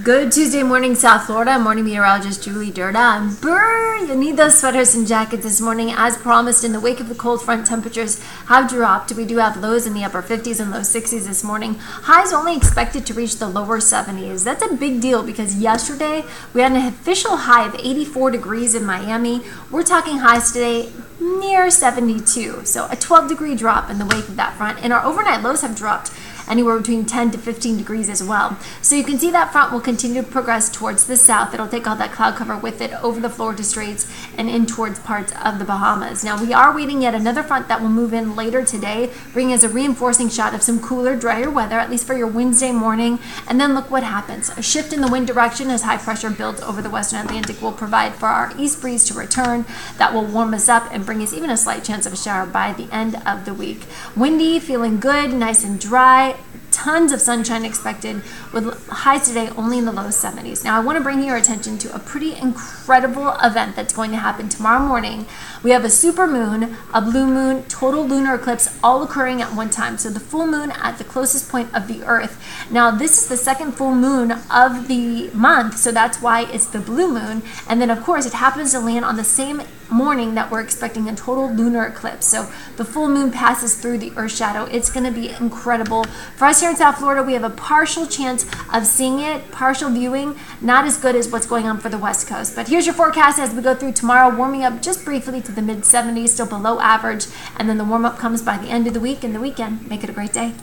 Good Tuesday morning, South Florida. Morning meteorologist Julie Durda. And brr, you need those sweaters and jackets this morning. As promised, in the wake of the cold front, temperatures have dropped. We do have lows in the upper 50s and low 60s this morning. Highs only expected to reach the lower 70s. That's a big deal because yesterday we had an official high of 84 degrees in Miami. We're talking highs today near 72. So a 12-degree drop in the wake of that front. And our overnight lows have dropped anywhere between 10 to 15 degrees as well. So you can see that front will continue to progress towards the south. It'll take all that cloud cover with it over the Florida Straits and in towards parts of the Bahamas. Now we are waiting yet another front that will move in later today, bringing us a reinforcing shot of some cooler, drier weather, at least for your Wednesday morning. And then look what happens. A shift in the wind direction as high pressure builds over the western Atlantic will provide for our east breeze to return. That will warm us up and bring us even a slight chance of a shower by the end of the week. Windy, feeling good, nice and dry. Tons of sunshine expected with highs today only in the low 70s. Now I want to bring your attention to a pretty incredible event that's going to happen tomorrow morning. We have a super moon, a blue moon, total lunar eclipse all occurring at one time. So the full moon at the closest point of the earth. Now this is the second full moon of the month, so that's why it's the blue moon. And then of course it happens to land on the same morning that we're expecting a total lunar eclipse. So the full moon passes through the earth shadow. It's going to be incredible. For us here in South Florida, we have a partial chance of seeing it, partial viewing, not as good as what's going on for the West Coast. But here's your forecast as we go through tomorrow, warming up just briefly to the mid 70s, still below average, and then the warm up comes by the end of the week and the weekend. Make it a great day.